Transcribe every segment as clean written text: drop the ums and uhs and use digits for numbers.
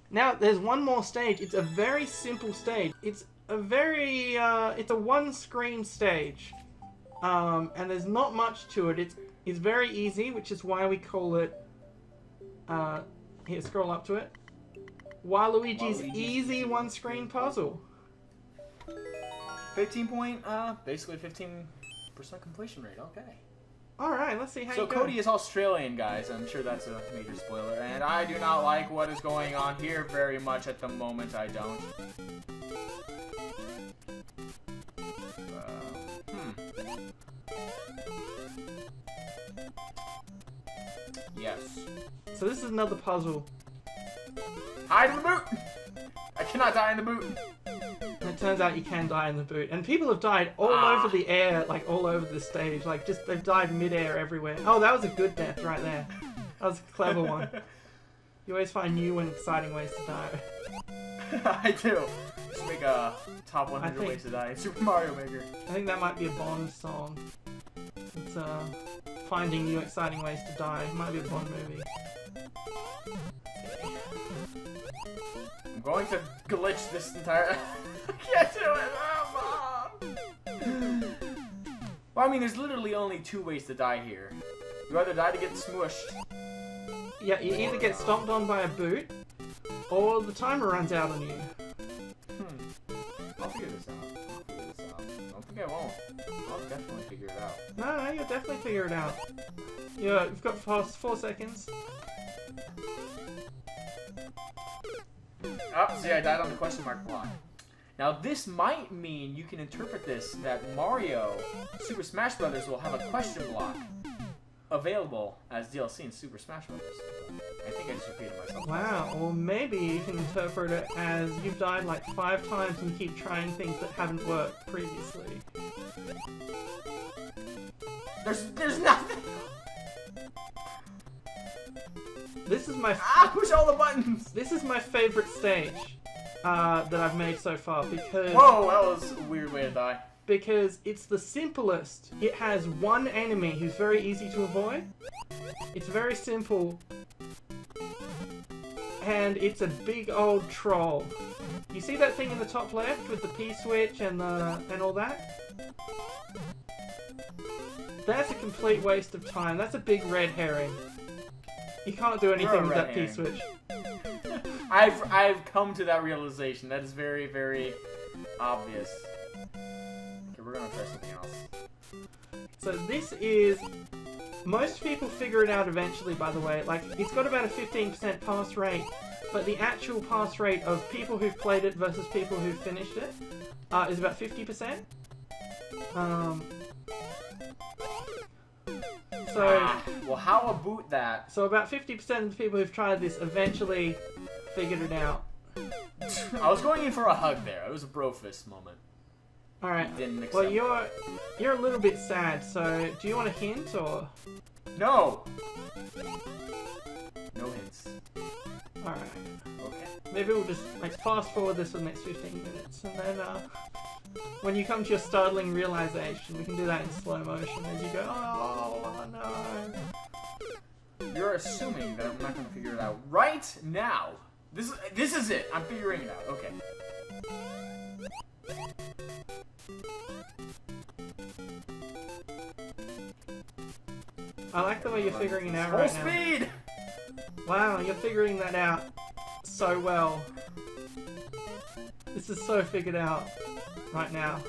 Now, there's one more stage. It's a very simple stage. It's a very, it's a one-screen stage. And there's not much to it. It's very easy, which is why we call it, here, scroll up to it. Waluigi's easy one-screen puzzle. 15 basically 15% completion rate, okay. Alright, let's see how you go. So Cody is Australian, guys. I'm sure that's a major spoiler. And I do not like what is going on here very much at the moment. I don't. Yes. So this is another puzzle. Hide in the boot! I cannot die in the boot. And it turns out you can die in the boot. And people have died all over the air, like all over the stage. Like just, they've died mid-air everywhere. Oh, that was a good death right there. That was a clever one. You always find new and exciting ways to die. I do. Just make a top 100 ways to die in Super Mario Maker. I think that might be a Bond song. It's finding new exciting ways to die. It might be a Bond movie. I'm going to glitch this entire... I can't do it! Oh, Mom! Well, I mean, there's literally only two ways to die here. You either die to get smushed. Yeah, you either get stomped on by a boot, or the timer runs out on you. I'll figure this out. I don't think I won't. I'll definitely figure it out. No, you'll definitely figure it out. Yeah, you've got 4 seconds. Oh, see, I died on the question mark block. Now, this might mean you can interpret this that Mario Super Smash Bros. Will have a question block available as DLC in Super Smash Bros. I think I just repeated myself. Wow, or maybe you can interpret it as you've died like 5 times and keep trying things that haven't worked previously. There's nothing! This is my push all the buttons! This is my favorite stage that I've made so far because... Whoa, that was a weird way to die. Because it's the simplest. It has one enemy who's very easy to avoid. It's very simple. And it's a big old troll. You see that thing in the top left with the P-switch and all that? That's a complete waste of time. That's a big red herring. You can't do anything with that P-switch. I've come to that realization. That is very, very obvious. Okay, we're gonna try something else. So this is... Most people figure it out eventually, by the way. Like, it's got about a 15% pass rate, but the actual pass rate of people who've played it versus people who've finished it is about 50%. Well, how about that? So about 50% of the people who've tried this eventually figured it out. I was going in for a hug there. It was a bro fist moment. Alright. Well, you're a little bit sad, so do you want a hint, or...? No! No hints. Alright. Okay. Maybe we'll just, like, fast forward this for the next 15 minutes, and then, when you come to your startling realization, we can do that in slow motion as you go, oh no. You're assuming that I'm not going to figure it out right now. This is it. I'm figuring it out. Okay. I like the way you're figuring it out right now. Full speed! Wow, you're figuring that out so well. This is so figured out right now.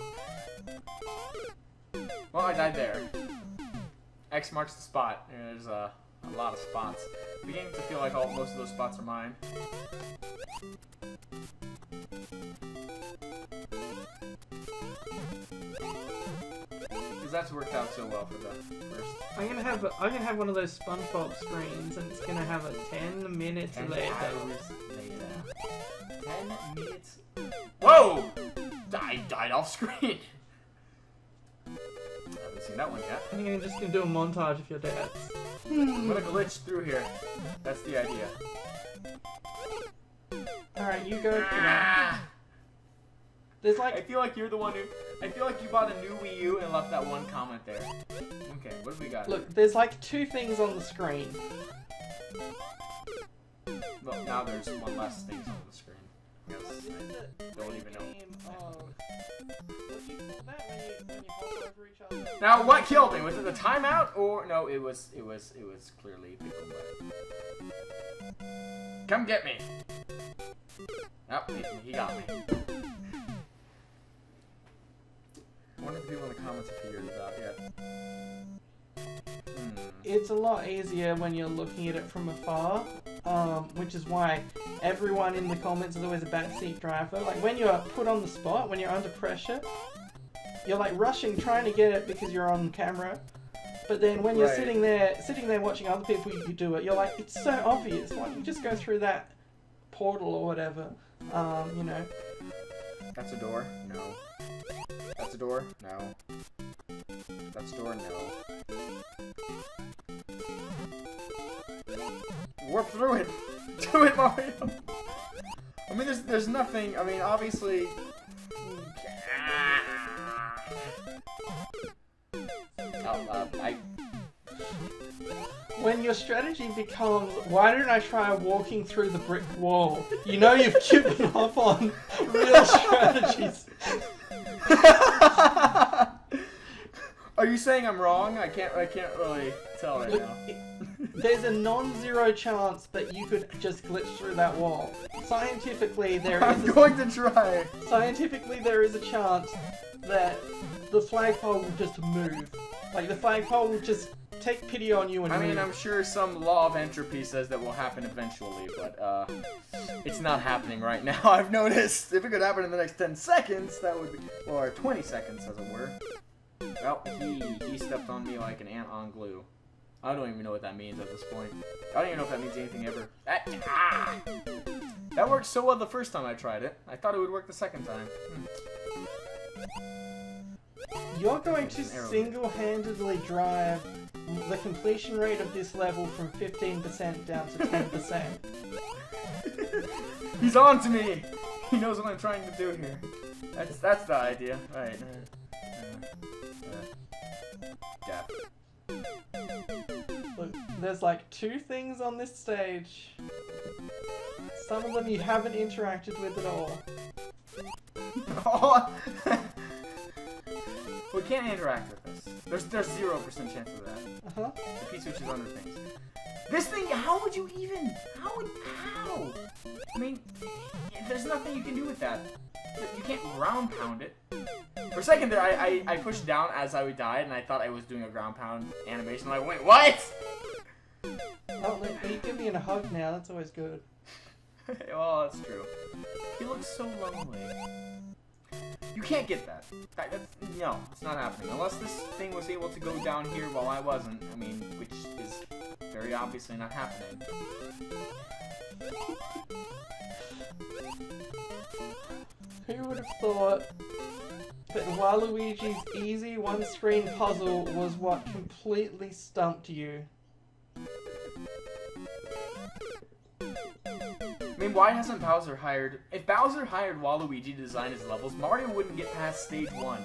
Well, I died there. X marks the spot. There's a lot of spots. I'm beginning to feel like most of those spots are mine. Because that's worked out so well for the first. I'm gonna have one of those SpongeBob screens, and it's gonna have a 10 minutes 10 later. hours later. 10 minutes. Whoa! I died off screen. I haven't seen that one yet. I think I'm just gonna do a montage of your deaths. I'm gonna glitch through here. That's the idea. Alright, you go for that. There's like... I feel like you're the one who... I feel like you bought a new Wii U and left that one comment there. Okay, what do we got? Look, there's like 2 things on the screen. Well, now there's one less things on the screen. Yes, I don't even know. What do you call that when you hop over each other? Now, what killed me? Was it the timeout or no? It was clearly Pickle Butt. Come get me! Oh, he got me. I wonder if people in the comments have figured it out yet. It's a lot easier when you're looking at it from afar, which is why everyone in the comments is always a backseat driver. Like when you're put on the spot, when you're under pressure, you're like rushing, trying to get it because you're on camera. But then when you're sitting there watching other people you do it, you're like, it's so obvious. Why don't you just go through that portal or whatever? You know. That's a door? No. That's a door? No. That's a door? No. Warp through it! Do it, Mario! I mean, there's nothing, I mean, obviously... When your strategy becomes, why don't I try walking through the brick wall? You know you've given up on real strategies. Are you saying I'm wrong? I can't really tell right now. There's a non-zero chance that you could just glitch through that wall. Scientifically, there is. I'm going to try. Scientifically, there is a chance that the flagpole will just move. Like the flagpole will just take pity on you and move. I mean, I'm sure some law of entropy says that will happen eventually, but it's not happening right now. I've noticed. If it could happen in the next 10 seconds, that would be, or 20 seconds, as it were. Well, he stepped on me like an ant on glue. I don't even know what that means at this point. I don't even know if that means anything ever. That worked so well the first time I tried it. I thought it would work the second time. You're going to single-handedly drive the completion rate of this level from 15% down to 10%. He's on to me! He knows what I'm trying to do here. That's the idea. Right. Yeah. Look, there's like 2 things on this stage. Some of them you haven't interacted with at all. We can't interact with this. There's 0% chance of that. Uh-huh. The piece which is under things. This thing, how would you even? How? I mean, there's nothing you can do with that. You can't ground pound it. For a second there, I pushed down as I died, and I thought I was doing a ground pound animation. I'm like, wait, what? Oh, look, you give me a hug now. That's always good. Well, that's true. He looks so lonely. You can't get that. No, it's not happening. Unless this thing was able to go down here while I wasn't. I mean, which is very obviously not happening. Who would have thought that Waluigi's easy one-screen puzzle was what completely stumped you? I mean, why hasn't Bowser hired... If Bowser hired Waluigi to design his levels, Mario wouldn't get past stage 1.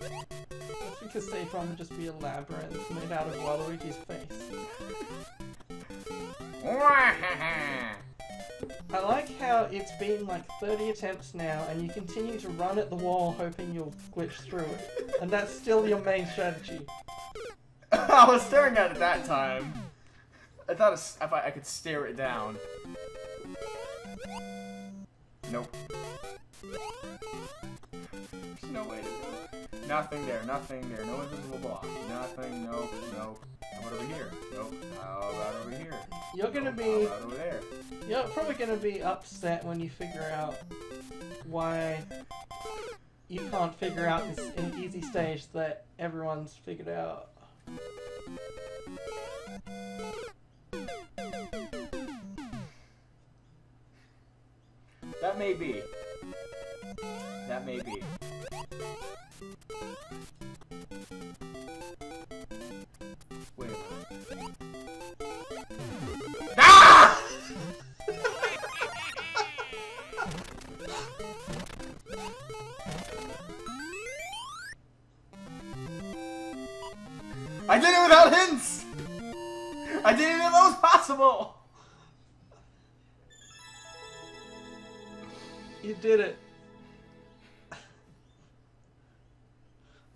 That's because stage 1 would just be a labyrinth made out of Waluigi's face. I like how it's been like 30 attempts now, and you continue to run at the wall hoping you'll glitch through it. And that's still your main strategy. I was staring at it that time. I thought if I could stare it down. Nope. There's no way to do it. Nothing there, nothing there. No invisible block. Nothing, nope, nope. How about over here? Nope. How about over here? You're gonna be... How about over there? You're probably gonna be upset when you figure out why you can't figure out this easy stage that everyone's figured out. That may be. That may be. Wait a minute. Ah! I did it without hints! I didn't even know that was possible! You did it.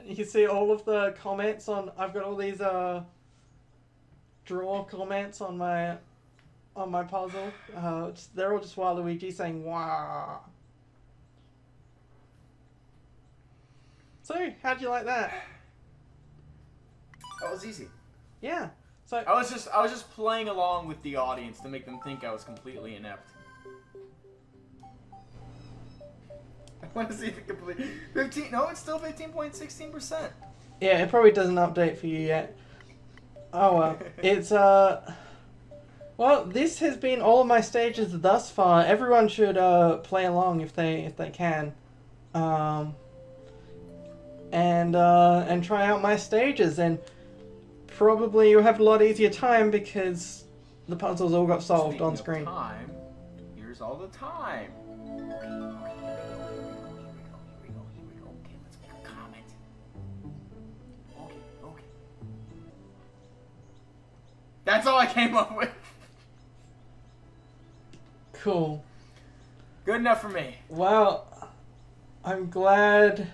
You can see all of the comments on. I've got all these draw comments on my puzzle. They're all just Waluigi saying "Wow." So, how'd you like that? That was easy. Yeah. So I was just playing along with the audience to make them think I was completely inept. I want to see if it complete 15. No, it's still 15.16%. yeah, it probably doesn't update for you yet. Oh well, it's well, this has been all of my stages thus far. Everyone should play along if they can, and try out my stages, and probably you'll have a lot easier time because the puzzles all got solved on screen. Speaking of time, here's all the time. Okay, let's make a comment. Okay. That's all I came up with. Cool. Good enough for me. Well, I'm glad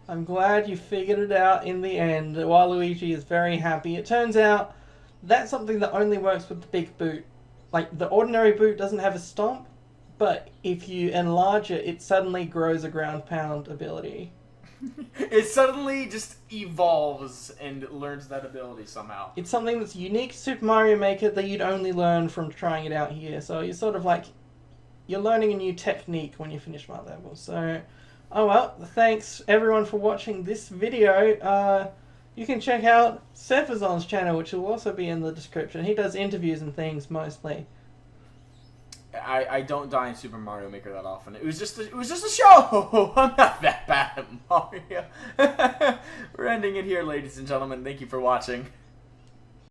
you figured it out in the end. Waluigi is very happy. It turns out that's something that only works with the big boot. Like, the ordinary boot doesn't have a stomp, but if you enlarge it, it suddenly grows a ground pound ability. It suddenly just evolves and learns that ability somehow. It's something that's unique to Super Mario Maker that you'd only learn from trying it out here. So you're sort of like, you're learning a new technique when you finish my level. So, oh well, thanks everyone for watching this video. You can check out Sephazon's channel, which will also be in the description. He does interviews and things mostly. I don't die in Super Mario Maker that often. It was just a show. I'm not that bad at Mario. We're ending it here, ladies and gentlemen. Thank you for watching.